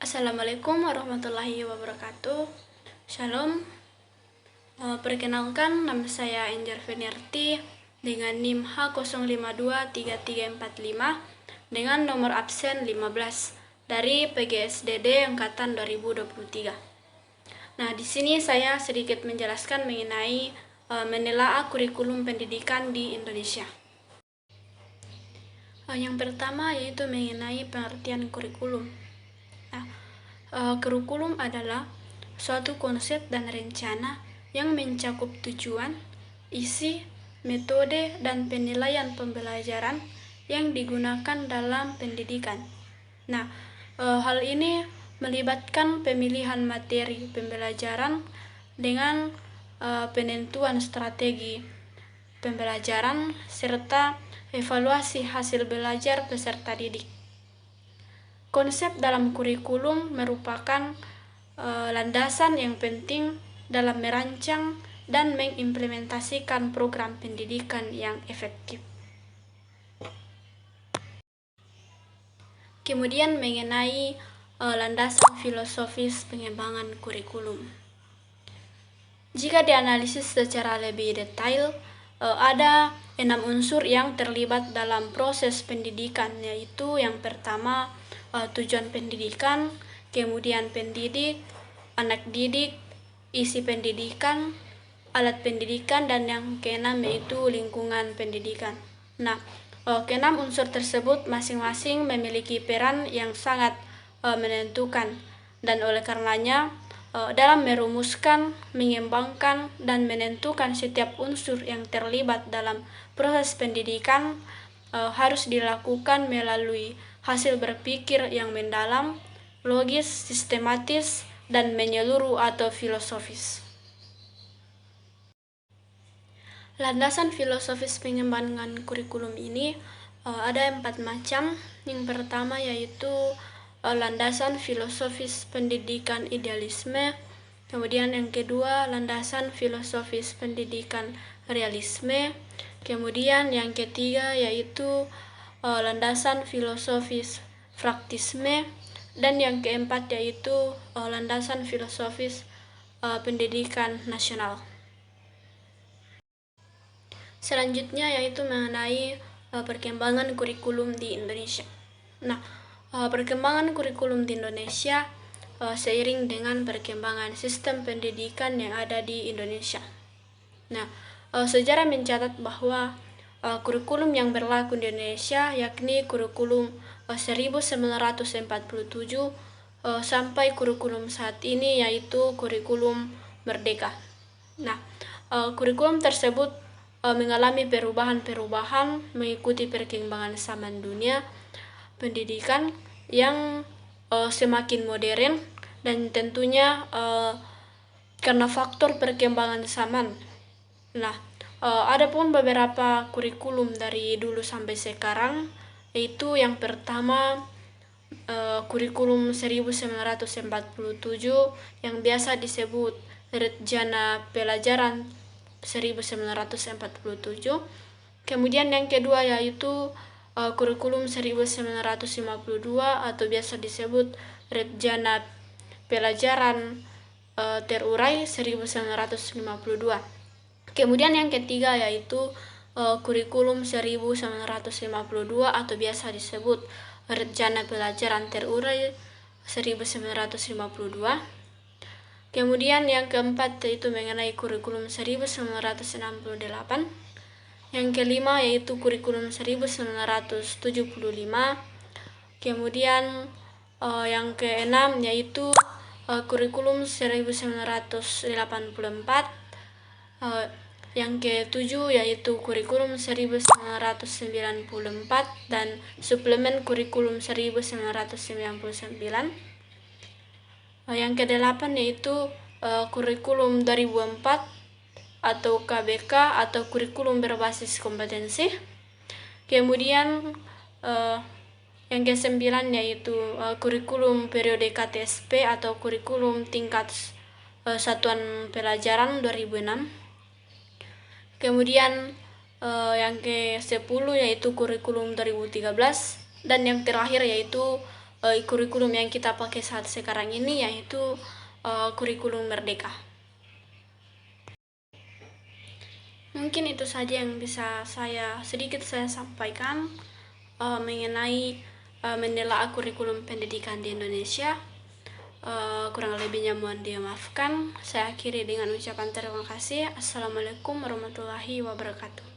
Assalamualaikum warahmatullahi wabarakatuh. Shalom. Perkenalkan, nama saya Angel Veniarti dengan NIM H052335 dengan nomor absen 15 dari PGSDD angkatan 2023. Nah, di sini saya sedikit menjelaskan mengenai menelaah kurikulum pendidikan di Indonesia. Yang pertama yaitu mengenai pengertian kurikulum. Kurikulum adalah suatu konsep dan rencana yang mencakup tujuan, isi, metode, dan penilaian pembelajaran yang digunakan dalam pendidikan. Nah, hal ini melibatkan pemilihan materi pembelajaran dengan penentuan strategi pembelajaran serta evaluasi hasil belajar peserta didik. Konsep dalam kurikulum merupakan landasan yang penting dalam merancang dan mengimplementasikan program pendidikan yang efektif. Kemudian mengenai landasan filosofis pengembangan kurikulum. Jika dianalisis secara lebih detail, ada 6 unsur yang terlibat dalam proses pendidikan, yaitu yang pertama tujuan pendidikan, kemudian pendidik, anak didik, isi pendidikan, alat pendidikan, dan yang keenam yaitu lingkungan pendidikan. Nah, keenam unsur tersebut masing-masing memiliki peran yang sangat menentukan, dan oleh karenanya dalam merumuskan, mengembangkan, dan menentukan setiap unsur yang terlibat dalam proses pendidikan harus dilakukan melalui hasil berpikir yang mendalam, logis, sistematis, dan menyeluruh atau filosofis. Landasan filosofis pengembangan kurikulum ini ada 4 macam. Yang pertama yaitu landasan filosofis pendidikan idealisme. Kemudian yang kedua landasan filosofis pendidikan realisme. Kemudian yang ketiga yaitu landasan filosofis praktisme, dan yang keempat yaitu landasan filosofis pendidikan nasional. Selanjutnya yaitu mengenai perkembangan kurikulum di Indonesia. Nah, perkembangan kurikulum di Indonesia seiring dengan perkembangan sistem pendidikan yang ada di Indonesia. Nah, sejarah mencatat bahwa kurikulum yang berlaku di Indonesia yakni kurikulum 1947 sampai kurikulum saat ini yaitu kurikulum Merdeka. Nah, kurikulum tersebut mengalami perubahan-perubahan mengikuti perkembangan zaman dunia pendidikan yang semakin modern, dan tentunya karena faktor perkembangan zaman. Nah, ada pun beberapa kurikulum dari dulu sampai sekarang, yaitu yang pertama kurikulum 1947 yang biasa disebut Rencana Pelajaran 1947. Kemudian yang kedua yaitu kurikulum 1952 atau biasa disebut Rencana Pelajaran Terurai 1952. Kemudian yang ketiga yaitu kurikulum 1952 atau biasa disebut Rencana Pelajaran Terurai 1952. Kemudian yang keempat yaitu mengenai kurikulum 1968. Yang kelima yaitu kurikulum 1975. Kemudian yang keenam yaitu kurikulum 1984. Yang ketujuh yaitu kurikulum 1994 dan suplemen kurikulum 1999. Yang kedelapan yaitu kurikulum 2004 atau KBK atau kurikulum berbasis kompetensi. Kemudian yang kesembilan yaitu kurikulum periode KTSP atau kurikulum tingkat satuan pelajaran 2006. Kemudian yang ke-10 yaitu kurikulum 2013, dan yang terakhir yaitu kurikulum yang kita pakai saat sekarang ini, yaitu kurikulum Merdeka. Mungkin itu saja yang bisa sedikit saya sampaikan mengenai menelaah kurikulum pendidikan di Indonesia. Kurang lebihnya mohon dimaafkan. Saya akhiri dengan ucapan terima kasih. Assalamualaikum warahmatullahi wabarakatuh.